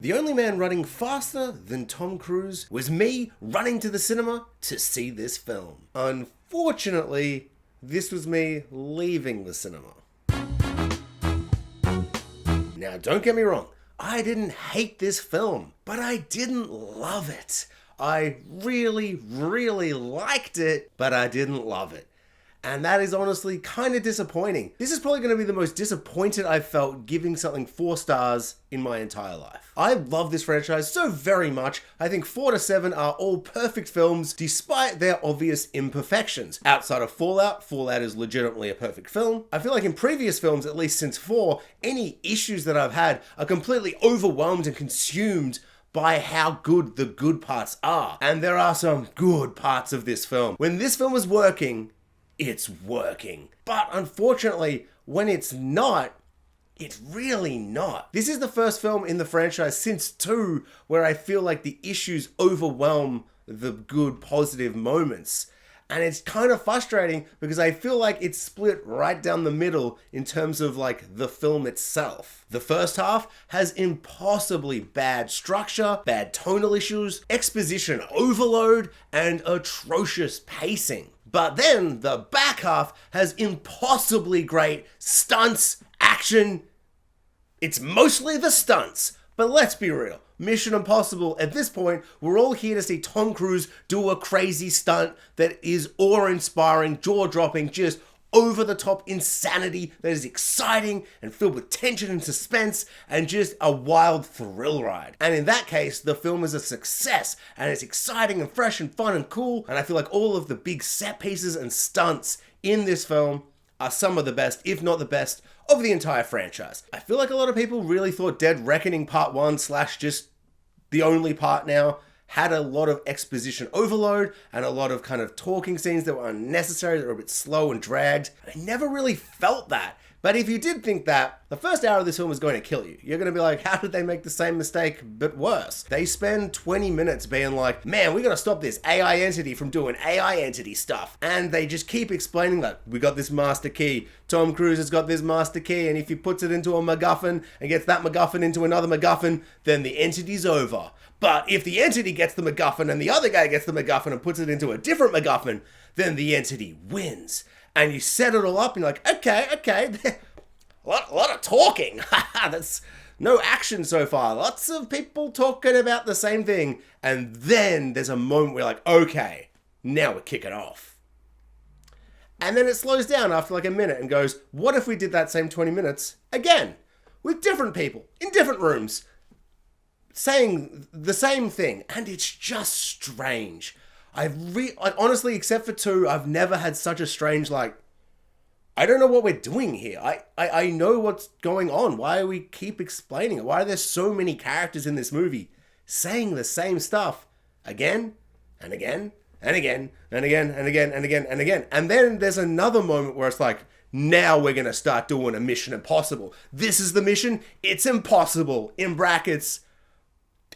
The only man running faster than Tom Cruise was me running to the cinema to see this film. Unfortunately, this was me leaving the cinema. Now, don't get me wrong, I didn't hate this film, but I didn't love it. I really liked it, but I didn't love it. And that is honestly kind of disappointing. This is probably going to be the most disappointed I've felt giving something 4 stars in my entire life. I love this franchise so very much. I think 4 to 7 are all perfect films despite their obvious imperfections. Outside of Fallout is legitimately a perfect film. I feel like in previous films, at least since 4, any issues that I've had are completely overwhelmed and consumed by how good the good parts are. And there are some good parts of this film. When this film is working, it's working. But unfortunately, when it's not, it's really not. This is the first film in the franchise since 2 where I feel like the issues overwhelm the good, positive moments. And it's kind of frustrating because I feel like it's split right down the middle in terms of like the film itself. The first half has impossibly bad structure, bad tonal issues, exposition overload, and atrocious pacing. But then the back half has impossibly great stunts, action. It's mostly the stunts, but let's be real. Mission Impossible, at this point, we're all here to see Tom Cruise do a crazy stunt that is awe-inspiring, jaw-dropping, just over-the-top insanity that is exciting and filled with tension and suspense and just a wild thrill ride. And in that case, the film is a success and it's exciting and fresh and fun and cool. And I feel like all of the big set pieces and stunts in this film are some of the best, if not the best, of the entire franchise. I feel like a lot of people really thought Dead Reckoning Part 1 / just the only part now had a lot of exposition overload and a lot of kind of talking scenes that were unnecessary, that were a bit slow and dragged. I never really felt that. But if you did think that, the first hour of this film is going to kill you. You're going to be like, how did they make the same mistake but worse? They spend 20 minutes being like, man, we got to stop this AI entity from doing AI entity stuff. And they just keep explaining that we got this master key. Tom Cruise has got this master key, and if he puts it into a MacGuffin and gets that MacGuffin into another MacGuffin, then the entity's over. But if the entity gets the MacGuffin and the other guy gets the MacGuffin and puts it into a different MacGuffin, then the entity wins. And you set it all up and you're like, okay, a lot of talking. That's no action so far. Lots of people talking about the same thing. And then there's a moment where you're like, okay, now we're kicking off. And then it slows down after like a minute and goes, what if we did that same 20 minutes again? With different people, in different rooms, saying the same thing. And it's just strange. Honestly, except for 2, I've never had such a strange, like, I don't know what we're doing here. I know what's going on. Why do we keep explaining it? Why are there so many characters in this movie saying the same stuff again and again and again and again and again and again and again? And then there's another moment where it's like, now we're going to start doing a Mission Impossible. This is the mission. It's impossible. In brackets,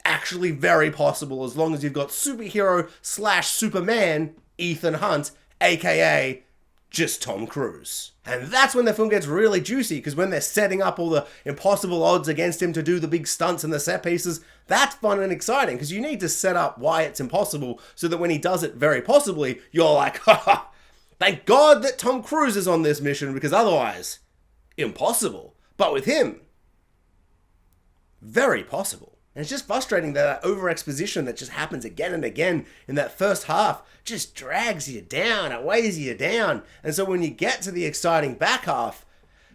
actually very possible as long as you've got superhero / Superman Ethan Hunt, aka just Tom Cruise. And that's when the film gets really juicy, because when they're setting up all the impossible odds against him to do the big stunts and the set pieces, that's fun and exciting, because you need to set up why it's impossible so that when he does it very possibly, you're like, haha, thank God that Tom Cruise is on this mission, because otherwise, impossible. But with him, very possible. And it's just frustrating that over-exposition that just happens again and again in that first half just drags you down, it weighs you down. And so when you get to the exciting back half,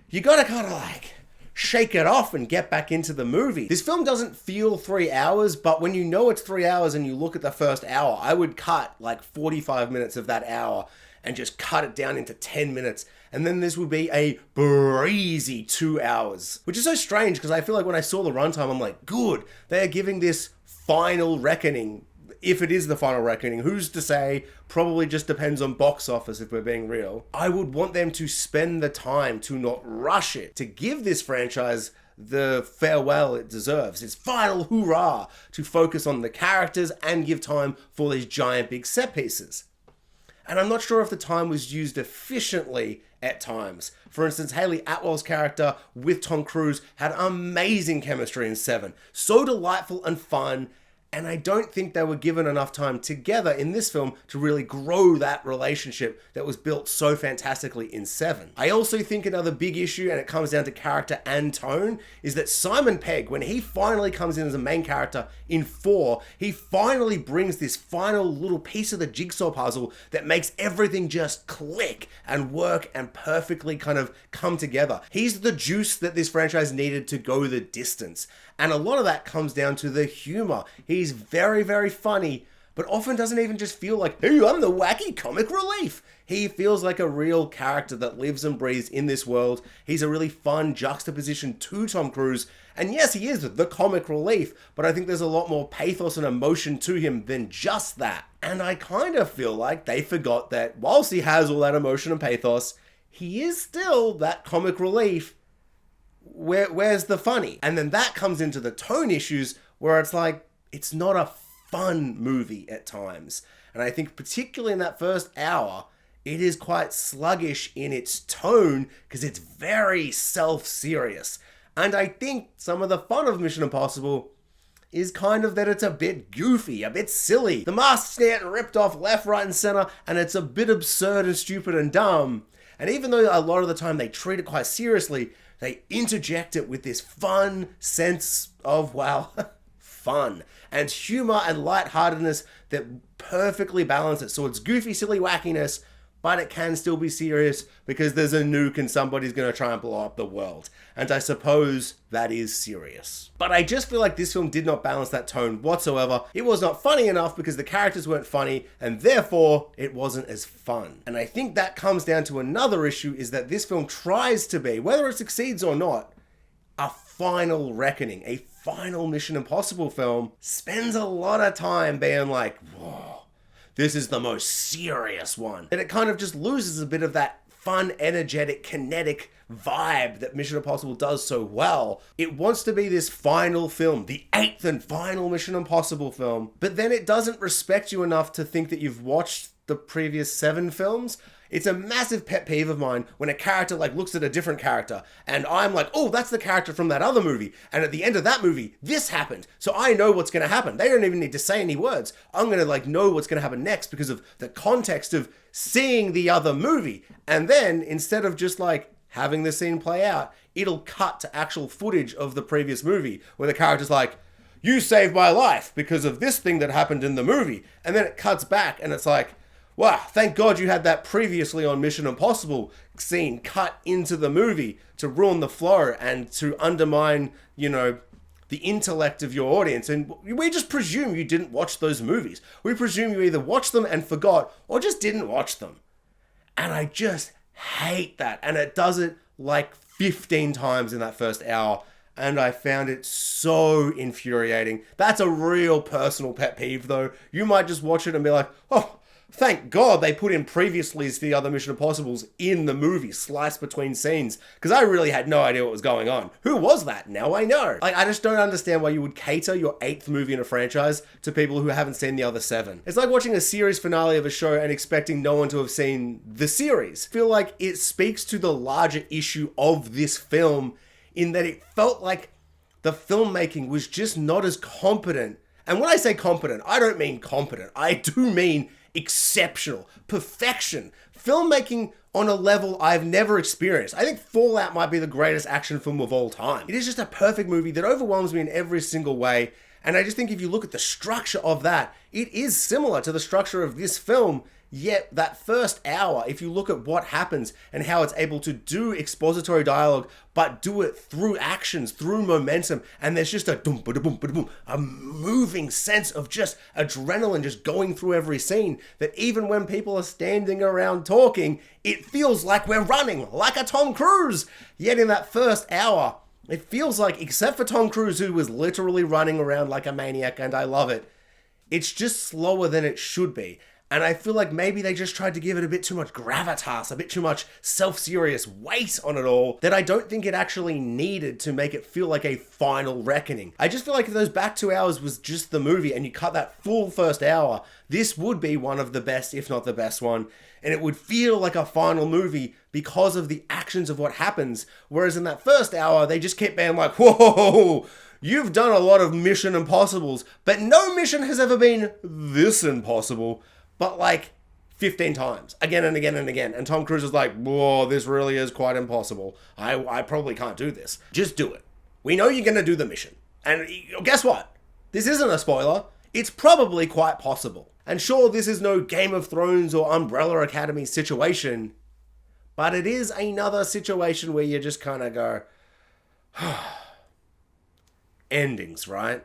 you gotta kind of like shake it off and get back into the movie. This film doesn't feel 3 hours, but when you know it's 3 hours and you look at the first hour, I would cut like 45 minutes of that hour and just cut it down into 10 minutes. And then this would be a breezy 2 hours. Which is so strange, because I feel like when I saw the runtime, I'm like, good, they're giving this final reckoning. If it is the final reckoning, who's to say? Probably just depends on box office, if we're being real. I would want them to spend the time to not rush it, to give this franchise the farewell it deserves, its final hoorah, to focus on the characters and give time for these giant big set pieces. And I'm not sure if the time was used efficiently at times. For instance, Haley Atwell's character with Tom Cruise had amazing chemistry in Seven. So delightful and fun. And I don't think they were given enough time together in this film to really grow that relationship that was built so fantastically in Seven. I also think another big issue, and it comes down to character and tone, is that Simon Pegg, when he finally comes in as a main character in 4, he finally brings this final little piece of the jigsaw puzzle that makes everything just click and work and perfectly kind of come together. He's the juice that this franchise needed to go the distance. And a lot of that comes down to the humor. He's very, very funny, but often doesn't even just feel like, hey, I'm the wacky comic relief. He feels like a real character that lives and breathes in this world. He's a really fun juxtaposition to Tom Cruise. And yes, he is the comic relief, but I think there's a lot more pathos and emotion to him than just that. And I kind of feel like they forgot that whilst he has all that emotion and pathos, he is still that comic relief. Where's the funny? And then that comes into the tone issues where it's like, it's not a fun movie at times. And I think particularly in that first hour, it is quite sluggish in its tone because it's very self-serious. And I think some of the fun of Mission Impossible is kind of that it's a bit goofy, a bit silly. The masks get ripped off left, right, and center, and it's a bit absurd and stupid and dumb. And even though a lot of the time they treat it quite seriously, they interject it with this fun sense of, well, fun and humor and lightheartedness that perfectly balance it. So it's goofy, silly wackiness, but it can still be serious because there's a nuke and somebody's going to try and blow up the world. And I suppose that is serious. But I just feel like this film did not balance that tone whatsoever. It was not funny enough because the characters weren't funny, and therefore it wasn't as fun. And I think that comes down to another issue, is that this film tries to be, whether it succeeds or not, a final reckoning, a final Mission Impossible film. Spends a lot of time being like, whoa, this is the most serious one. And it kind of just loses a bit of that fun, energetic, kinetic vibe that Mission Impossible does so well. It wants to be this final film, the 8th and final Mission Impossible film, but then it doesn't respect you enough to think that you've watched the previous 7 films. It's a massive pet peeve of mine when a character like looks at a different character and I'm like, oh, that's the character from that other movie. And at the end of that movie, this happened. So I know what's going to happen. They don't even need to say any words. I'm going to like know what's going to happen next because of the context of seeing the other movie. And then instead of just like having the scene play out, it'll cut to actual footage of the previous movie where the character's like, you saved my life because of this thing that happened in the movie. And then it cuts back and it's like, wow, thank God you had that previously on Mission Impossible scene cut into the movie to ruin the flow and to undermine, you know, the intellect of your audience. And we just presume you didn't watch those movies. We presume you either watched them and forgot or just didn't watch them. And I just hate that. And it does it like 15 times in that first hour. And I found it so infuriating. That's a real personal pet peeve though. You might just watch it and be like, oh, thank God they put in previously as the other Mission Impossibles in the movie, sliced between scenes, because I really had no idea what was going on. Who was that? Now I know. Like, I just don't understand why you would cater your 8th movie in a franchise to people who haven't seen the other 7. It's like watching a series finale of a show and expecting no one to have seen the series. I feel like it speaks to the larger issue of this film in that it felt like the filmmaking was just not as competent. And when I say competent, I don't mean competent. I do mean exceptional, perfection, filmmaking on a level I've never experienced. I think Fallout might be the greatest action film of all time. It is just a perfect movie that overwhelms me in every single way. And I just think if you look at the structure of that, it is similar to the structure of this film. Yet that first hour, if you look at what happens and how it's able to do expository dialogue, but do it through actions, through momentum, and there's just a boom, boom, boom, a moving sense of just adrenaline just going through every scene, that even when people are standing around talking, it feels like we're running, like a Tom Cruise. Yet in that first hour, it feels like, except for Tom Cruise, who was literally running around like a maniac, and I love it, it's just slower than it should be. And I feel like maybe they just tried to give it a bit too much gravitas, a bit too much self-serious weight on it all, that I don't think it actually needed to make it feel like a final reckoning. I just feel like if those back 2 hours was just the movie and you cut that full first hour, this would be one of the best, if not the best one. And it would feel like a final movie because of the actions of what happens. Whereas in that first hour, they just kept being like, whoa, you've done a lot of Mission Impossibles, but no mission has ever been this impossible. But like 15 times, again and again and again. And Tom Cruise is like, whoa, this really is quite impossible. I probably can't do this. Just do it. We know you're going to do the mission. And guess what? This isn't a spoiler. It's probably quite possible. And sure, this is no Game of Thrones or Umbrella Academy situation, but it is another situation where you just kind of go, endings, right?